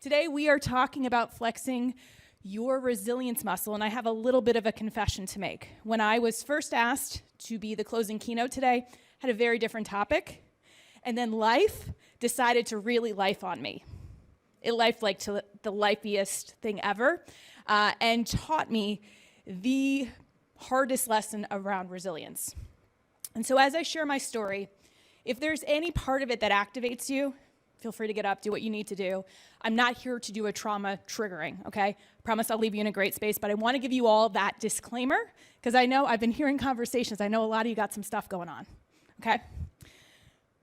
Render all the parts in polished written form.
Today we are talking about flexing your resilience muscle, and I have a little bit of a confession to make. When I was first asked to be the closing keynote today, I had a very different topic, and then life decided to really life on me. It lifed like to the lifiest thing ever, and taught me the hardest lesson around resilience. And so as I share my story, if there's any part of it that activates you, feel free to get up, do what you need to do. I'm not here to do a trauma triggering, okay? I promise I'll leave you in a great space, but I want to give you all that disclaimer because I know I've been hearing conversations. I know a lot of you got some stuff going on, okay?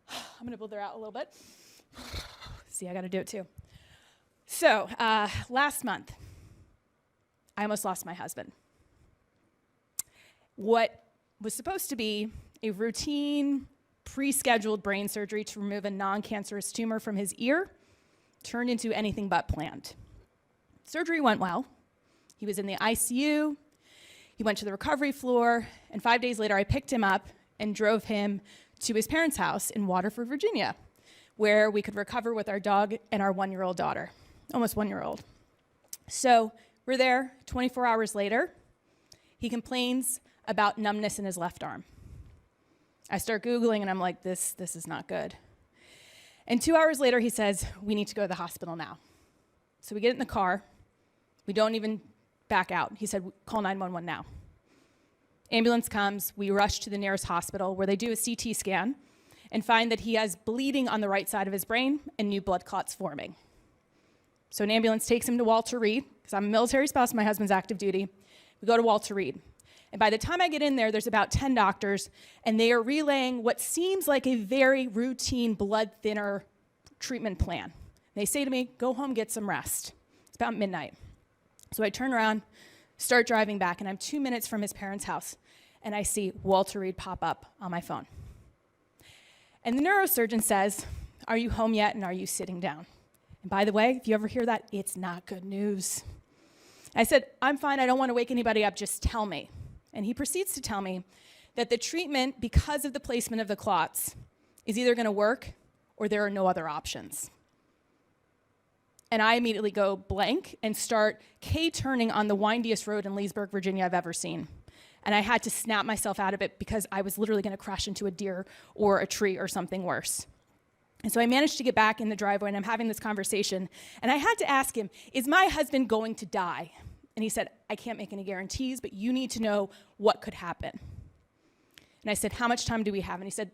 I'm going to build her out a little bit. See, I got to do it too. So, last month, I almost lost my husband. What was supposed to be a routine, pre-scheduled brain surgery to remove a non-cancerous tumor from his ear turned into anything but planned. Surgery went well. He was in the ICU. He went to the recovery floor, and 5 days later, I picked him up and drove him to his parents' house in Waterford, Virginia, where we could recover with our dog and our 1-year-old daughter, almost 1-year-old. So we're there 24 hours later. He complains about numbness in his left arm. I start Googling, and I'm like, this is not good. And 2 hours later, he says, we need to go to the hospital now. So we get in the car. We don't even back out. He said, call 911 now. Ambulance comes. We rush to the nearest hospital where they do a CT scan and find that he has bleeding on the right side of his brain and new blood clots forming. So an ambulance takes him to Walter Reed, because I'm a military spouse, my husband's active duty. We go to Walter Reed. And by the time I get in there, there's about 10 doctors, and they are relaying what seems like a very routine blood thinner treatment plan. They say to me, go home, get some rest. It's about midnight. So I turn around, start driving back, and I'm 2 minutes from his parents' house, and I see Walter Reed pop up on my phone. And the neurosurgeon says, are you home yet, and are you sitting down? And by the way, if you ever hear that, it's not good news. I said, I'm fine, I don't want to wake anybody up, just tell me. And he proceeds to tell me that the treatment, because of the placement of the clots, is either going to work or there are no other options. And I immediately go blank and start K-turning on the windiest road in Leesburg, Virginia I've ever seen. And I had to snap myself out of it because I was literally going to crash into a deer or a tree or something worse. And so I managed to get back in the driveway, and I'm having this conversation. And I had to ask him, is my husband going to die? And he said, I can't make any guarantees, but you need to know what could happen. And I said, how much time do we have? And he said,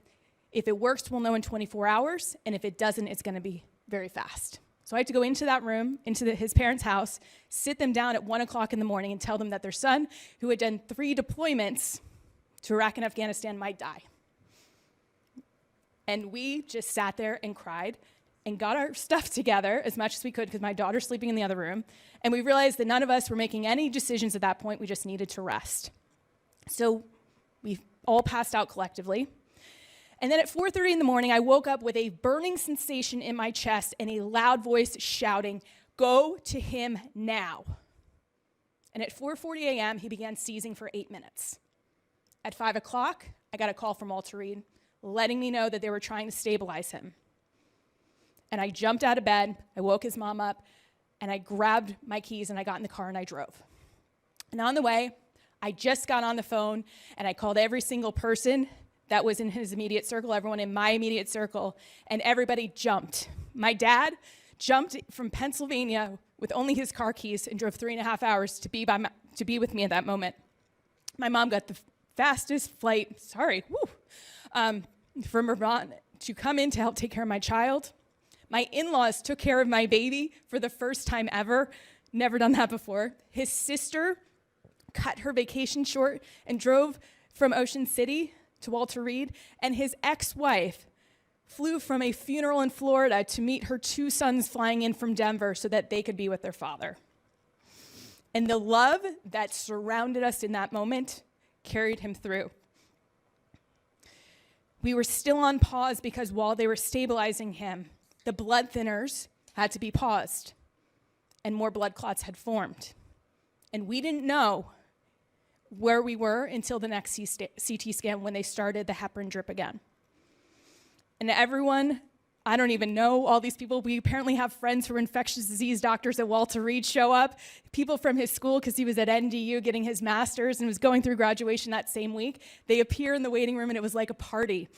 if it works, we'll know in 24 hours. And if it doesn't, it's going to be very fast. So I had to go into that room, into his parents' house, sit them down at 1 o'clock in the morning and tell them that their son, who had done 3 deployments to Iraq and Afghanistan, might die. And we just sat there and cried and got our stuff together as much as we could because my daughter's sleeping in the other room. And we realized that none of us were making any decisions at that point. We just needed to rest. So we all passed out collectively. And then at 4:30 in the morning, I woke up with a burning sensation in my chest and a loud voice shouting, go to him now. And at 4:40 a.m., he began seizing for 8 minutes. At 5 o'clock, I got a call from Walter Reed letting me know that they were trying to stabilize him. And I jumped out of bed, I woke his mom up, and I grabbed my keys and I got in the car and I drove. And on the way, I just got on the phone and I called every single person that was in his immediate circle, everyone in my immediate circle, and everybody jumped. My dad jumped from Pennsylvania with only his car keys and drove 3.5 hours to be with me at that moment. My mom got the fastest flight, from Vermont to come in to help take care of my child. My in-laws took care of my baby for the first time ever. Never done that before. His sister cut her vacation short and drove from Ocean City to Walter Reed. And his ex-wife flew from a funeral in Florida to meet her 2 sons flying in from Denver so that they could be with their father. And the love that surrounded us in that moment carried him through. We were still on pause because while they were stabilizing him, the blood thinners had to be paused, and more blood clots had formed. And we didn't know where we were until the next CT scan when they started the heparin drip again. And everyone I don't even know all these people. We apparently have friends who are infectious disease doctors at Walter Reed show up. People from his school, because he was at NDU getting his master's and was going through graduation that same week. They appear in the waiting room, and it was like a party.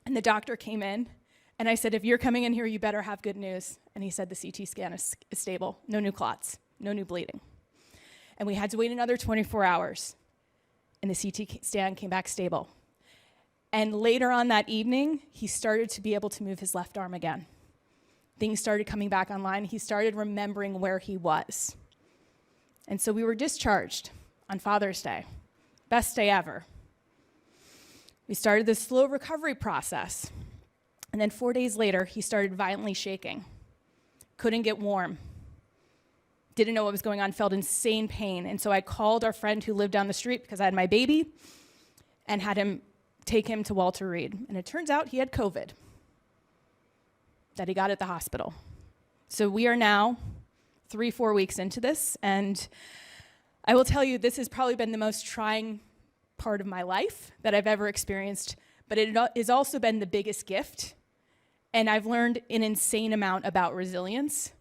And the doctor came in, and I said, if you're coming in here, you better have good news. And he said, the CT scan is stable. No new clots, no new bleeding. And we had to wait another 24 hours. And the CT scan came back stable. And later on that evening, he started to be able to move his left arm again. Things started coming back online. He started remembering where he was. And so we were discharged on Father's Day. Best day ever. We started this slow recovery process. And then 4 days later, he started violently shaking. Couldn't get warm. Didn't know what was going on, felt insane pain. And so I called our friend who lived down the street because I had my baby and had him take him to Walter Reed. And it turns out he had COVID that he got at the hospital. So we are now 3-4 weeks into this, and I will tell you, this has probably been the most trying part of my life that I've ever experienced, but it has also been the biggest gift, and I've learned an insane amount about resilience.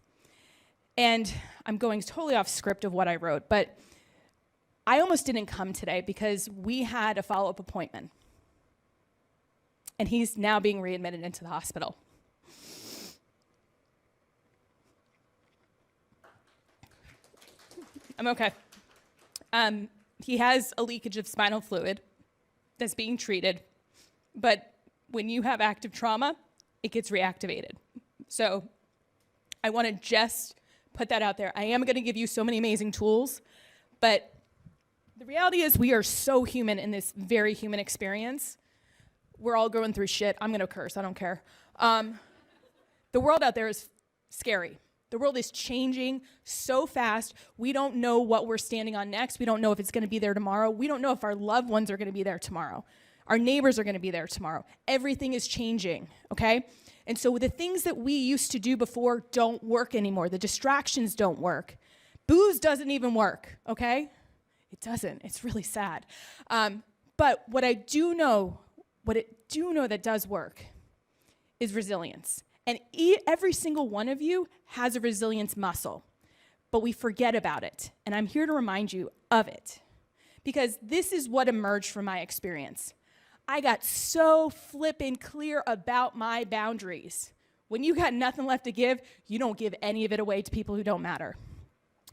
And I'm going totally off script of what I wrote, but I almost didn't come today because we had a follow-up appointment. And he's now being readmitted into the hospital. I'm okay. He has a leakage of spinal fluid that's being treated, but when you have active trauma, it gets reactivated. So I want to just put that out there. I am going to give you so many amazing tools, but the reality is we are so human in this very human experience. We're all going through shit. I'm going to curse. I don't care. The world out there is scary. The world is changing so fast. We don't know what we're standing on next. We don't know if it's going to be there tomorrow. We don't know if our loved ones are going to be there tomorrow. Our neighbors are going to be there tomorrow. Everything is changing, okay? And so the things that we used to do before don't work anymore. The distractions don't work. Booze doesn't even work, okay? It doesn't. It's really sad. But what I do know that does work is resilience. And every single one of you has a resilience muscle, but we forget about it. And I'm here to remind you of it because this is what emerged from my experience. I got so flippin' clear about my boundaries. When you got nothing left to give, you don't give any of it away to people who don't matter.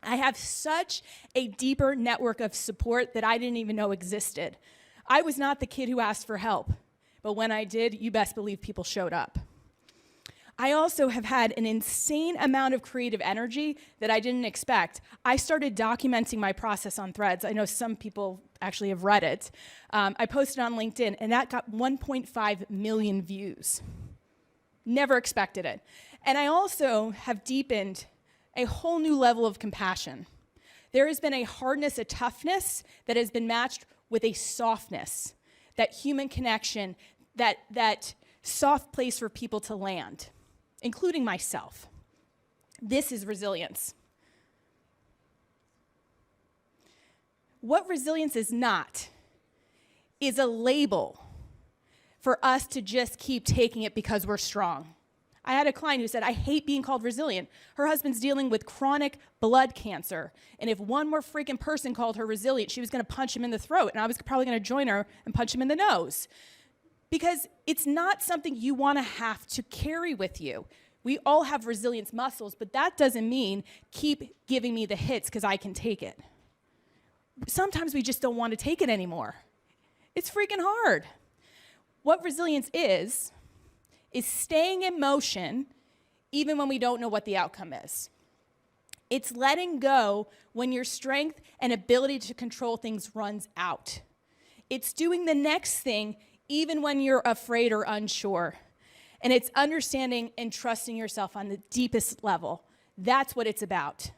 I have such a deeper network of support that I didn't even know existed. I was not the kid who asked for help. But when I did, you best believe people showed up. I also have had an insane amount of creative energy that I didn't expect. I started documenting my process on Threads. I know some people actually have read it. I posted on LinkedIn, and that got 1.5 million views. Never expected it. And I also have deepened a whole new level of compassion. There has been a hardness, a toughness that has been matched with a softness, that human connection, that soft place for people to land, including myself. This is resilience. What resilience is not is a label for us to just keep taking it because we're strong. I had a client who said, I hate being called resilient. Her husband's dealing with chronic blood cancer. And if one more freaking person called her resilient, she was going to punch him in the throat. And I was probably going to join her and punch him in the nose. Because it's not something you want to have to carry with you. We all have resilience muscles, but that doesn't mean keep giving me the hits because I can take it. Sometimes we just don't want to take it anymore. It's freaking hard. What resilience is staying in motion even when we don't know what the outcome is. It's letting go when your strength and ability to control things runs out. It's doing the next thing even when you're afraid or unsure. And it's understanding and trusting yourself on the deepest level. That's what it's about.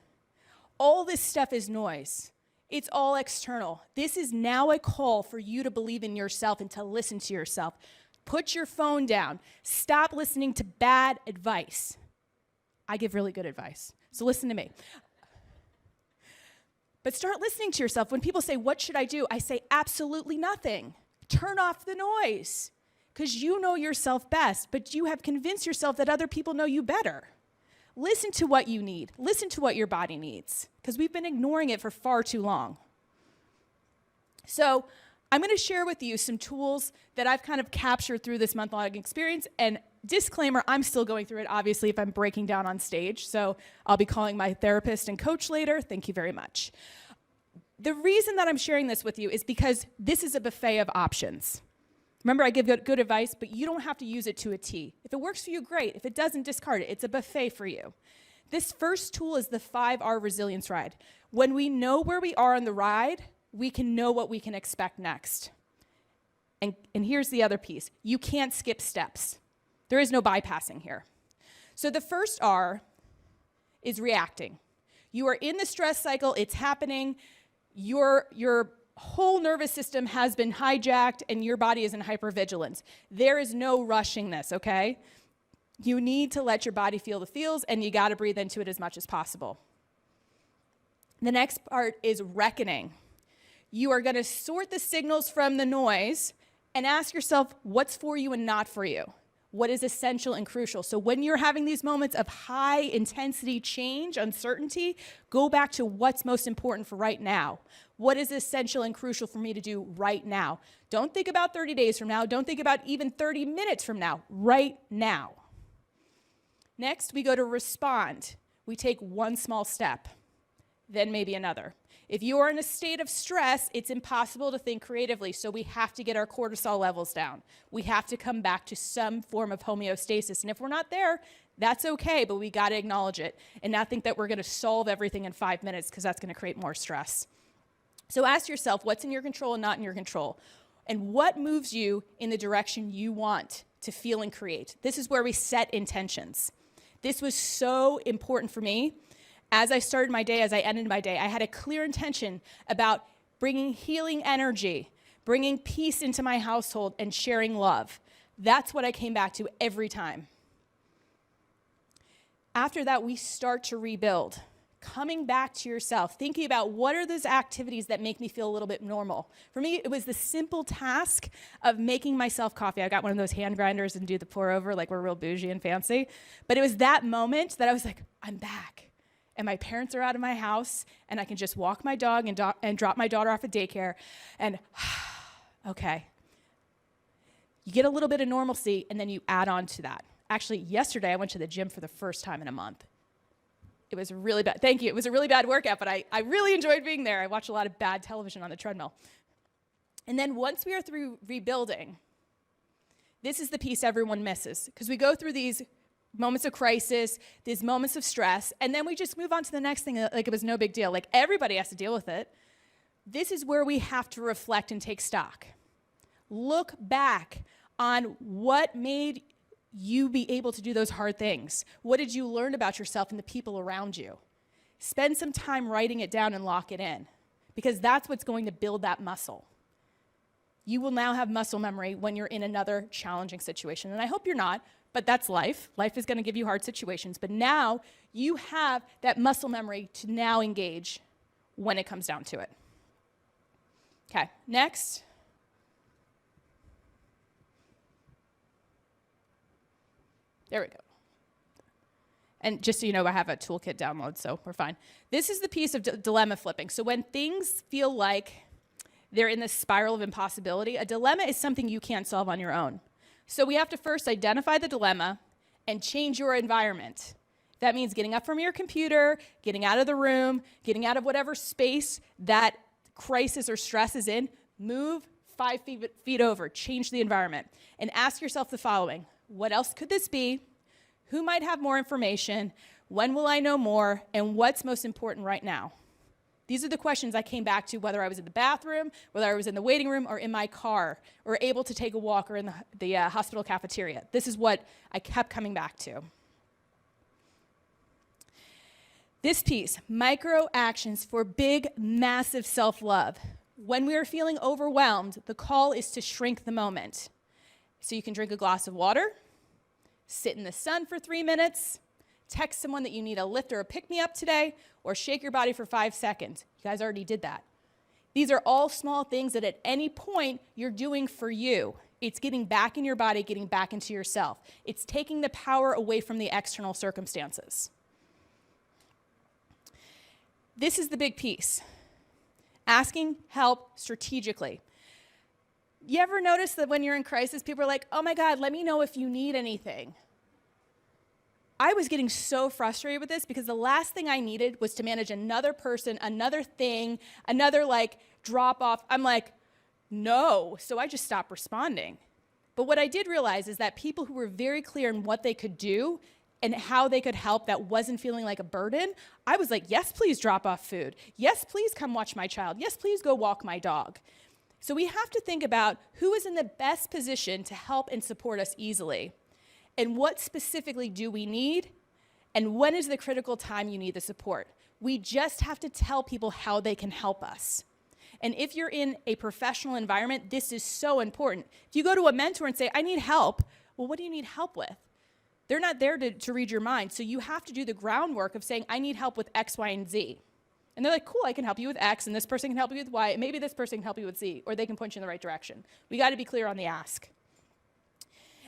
All this stuff is noise. It's all external. This is now a call for you to believe in yourself and to listen to yourself. Put your phone down. Stop listening to bad advice. I give really good advice, so listen to me. But start listening to yourself. When people say, what should I do? I say, absolutely nothing. Turn off the noise. because you know yourself best, but you have convinced yourself that other people know you better. Listen to what you need. Listen to what your body needs, because we've been ignoring it for far too long. So I'm going to share with you some tools that I've kind of captured through this month-long experience. And disclaimer, I'm still going through it, obviously, if I'm breaking down on stage. So I'll be calling my therapist and coach later. Thank you very much. The reason that I'm sharing this with you is because this is a buffet of options. Remember, I give good advice, but you don't have to use it to a T. If it works for you, great. If it doesn't, discard it. It's a buffet for you. This first tool is the 5R resilience ride. When we know where we are on the ride, we can know what we can expect next. And here's the other piece. You can't skip steps. There is no bypassing here. So the first R is reacting. You are in the stress cycle. It's happening. Your whole nervous system has been hijacked, and your body is in hypervigilance. There is no rushing this, okay? You need to let your body feel the feels, and you got to breathe into it as much as possible. The next part is reckoning. You are going to sort the signals from the noise and ask yourself what's for you and not for you. What is essential and crucial? So when you're having these moments of high intensity change, uncertainty, go back to what's most important for right now. What is essential and crucial for me to do right now? Don't think about 30 days from now. Don't think about even 30 minutes from now. Right now. Next, we go to respond. We take one small step, then maybe another. If you are in a state of stress, it's impossible to think creatively, so we have to get our cortisol levels down. We have to come back to some form of homeostasis, and if we're not there, that's okay, but we got to acknowledge it and not think that we're going to solve everything in 5 minutes, because that's going to create more stress. So ask yourself what's in your control and not in your control, and what moves you in the direction you want to feel and create. This is where we set intentions. This was so important for me. As I started my day, as I ended my day, I had a clear intention about bringing healing energy, bringing peace into my household, and sharing love. That's what I came back to every time. After that, we start to rebuild. Coming back to yourself, thinking about what are those activities that make me feel a little bit normal. For me, it was the simple task of making myself coffee. I got one of those hand grinders and do the pour over like we're real bougie and fancy. But it was that moment that I was like, I'm back. And my parents are out of my house, and I can just walk my dog and drop my daughter off at daycare, and okay. You get a little bit of normalcy, and then you add on to that. Actually, yesterday I went to the gym for the first time in a month. It was really bad. Thank you. It was a really bad workout, but I really enjoyed being there. I watched a lot of bad television on the treadmill. And then once we are through rebuilding, this is the piece everyone misses, because we go through these moments of crisis, these moments of stress, and then we just move on to the next thing like it was no big deal. Like everybody has to deal with it. This is where we have to reflect and take stock. Look back on what made you be able to do those hard things. What did you learn about yourself and the people around you? Spend some time writing it down and lock it in, because that's what's going to build that muscle. You will now have muscle memory when you're in another challenging situation. And I hope you're not, but that's life. Life is going to give you hard situations. But now you have that muscle memory to now engage when it comes down to it. Okay, next. There we go. And just so you know, I have a toolkit download, so we're fine. This is the piece of dilemma flipping. So when things feel like they're in this spiral of impossibility, a dilemma is something you can't solve on your own. So we have to first identify the dilemma and change your environment. That means getting up from your computer, getting out of the room, getting out of whatever space that crisis or stress is in, move 5 feet over, change the environment, and ask yourself the following. What else could this be? Who might have more information? When will I know more? And what's most important right now? These are the questions I came back to, whether I was in the bathroom, whether I was in the waiting room, or in my car, or able to take a walk, or in the hospital cafeteria. This is what I kept coming back to. This piece, micro actions for big, massive self-love. When we are feeling overwhelmed, the call is to shrink the moment. So you can drink a glass of water, sit in the sun for 3 minutes, text someone that you need a lift or a pick-me-up today, or shake your body for 5 seconds. You guys already did that. These are all small things that at any point you're doing for you. It's getting back in your body, getting back into yourself. It's taking the power away from the external circumstances. This is the big piece. Asking help strategically. You ever notice that when you're in crisis, people are like, oh my God, let me know if you need anything. I was getting so frustrated with this because the last thing I needed was to manage another person, another thing, another drop off. I'm like, no. So I just stopped responding. But what I did realize is that people who were very clear in what they could do and how they could help that wasn't feeling like a burden, I was like, yes, please drop off food. Yes, please come watch my child. Yes, please go walk my dog. So we have to think about who is in the best position to help and support us easily. And what specifically do we need? And when is the critical time you need the support? We just have to tell people how they can help us. And if you're in a professional environment, this is so important. If you go to a mentor and say, I need help, well, what do you need help with? They're not there to read your mind. So you have to do the groundwork of saying, I need help with X, Y, and Z. And they're like, cool, I can help you with X, and this person can help you with Y, and maybe this person can help you with Z, or they can point you in the right direction. We got to be clear on the ask.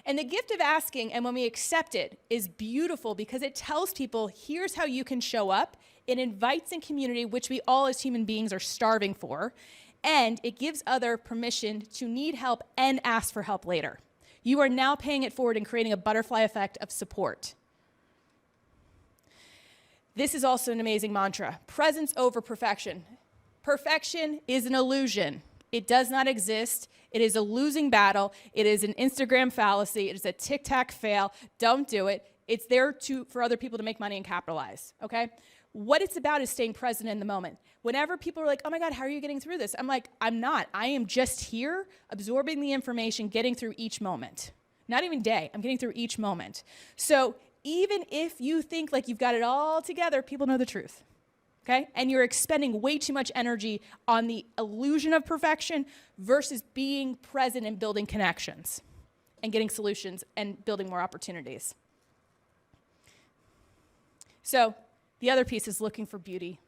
And the gift of asking, and when we accept it, is beautiful because it tells people, here's how you can show up. It invites in community, which we all as human beings are starving for, and it gives other permission to need help and ask for help later. You are now paying it forward and creating a butterfly effect of support. This is also an amazing mantra. Presence over perfection. Perfection is an illusion. It does not exist. It is a losing battle. It is an Instagram fallacy. It is a tic-tac fail. Don't do it. It's there for other people to make money and capitalize, okay? What it's about is staying present in the moment. Whenever people are like, oh my God, how are you getting through this? I'm like, I'm not. I am just here, absorbing the information, getting through each moment. Not even day. I'm getting through each moment. So even if you think like you've got it all together, people know the truth, okay? And you're expending way too much energy on the illusion of perfection versus being present and building connections and getting solutions and building more opportunities. So the other piece is looking for beauty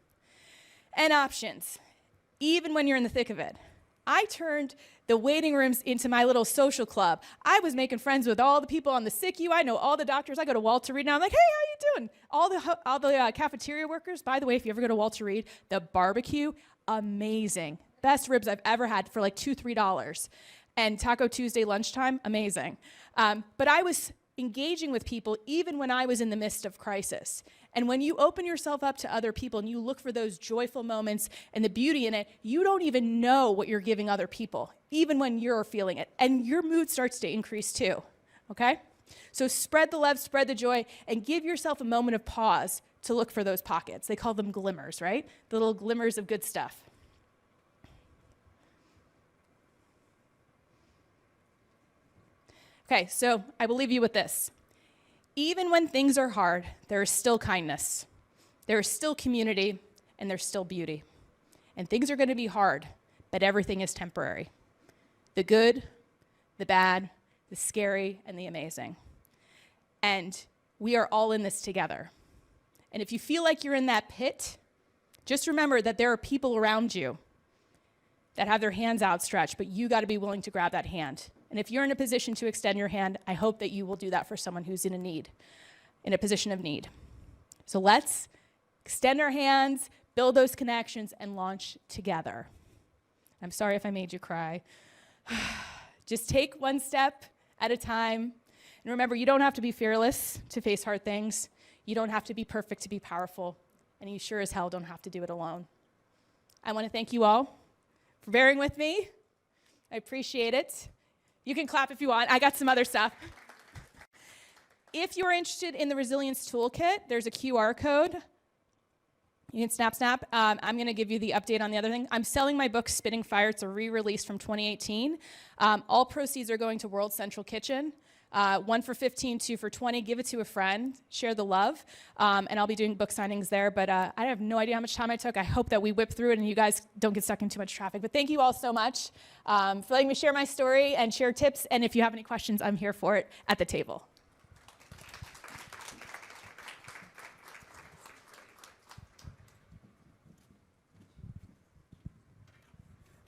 and options, even when you're in the thick of it. I turned the waiting rooms into my little social club. I was making friends with all the people on the SICU. I know all the doctors. I go to Walter Reed now. I'm like, hey, how you doing? All the cafeteria workers. By the way, if you ever go to Walter Reed, the barbecue, amazing. Best ribs I've ever had for like $2, $3. And Taco Tuesday lunchtime, amazing. But I was engaging with people even when I was in the midst of crisis. And when you open yourself up to other people and you look for those joyful moments and the beauty in it, you don't even know what you're giving other people, even when you're feeling it. And your mood starts to increase too, okay? So spread the love, spread the joy, and give yourself a moment of pause to look for those pockets. They call them glimmers, right? The little glimmers of good stuff. Okay, so I will leave you with this. Even when things are hard, there is still kindness, there is still community, and there's still beauty. And things are going to be hard, but everything is temporary. The good, the bad, the scary, and the amazing. And we are all in this together. And if you feel like you're in that pit, just remember that there are people around you that have their hands outstretched, but you got to be willing to grab that hand. And if you're in a position to extend your hand, I hope that you will do that for someone who's in a position of need. So let's extend our hands, build those connections, and launch together. I'm sorry if I made you cry. Just take one step at a time. And remember, you don't have to be fearless to face hard things. You don't have to be perfect to be powerful. And you sure as hell don't have to do it alone. I want to thank you all for bearing with me. I appreciate it. You can clap if you want. I got some other stuff. If you're interested in the Resilience Toolkit, there's a QR code. You can snap. I'm going to give you the update on the other thing. I'm selling my book, Spitting Fire. It's a re-release from 2018. All proceeds are going to World Central Kitchen. 1 for 15, 2 for 20. Give it to a friend. Share the love. And I'll be doing book signings there. But I have no idea how much time I took. I hope that we whip through it and you guys don't get stuck in too much traffic. But thank you all so much for letting me share my story and share tips. And if you have any questions, I'm here for it at the table.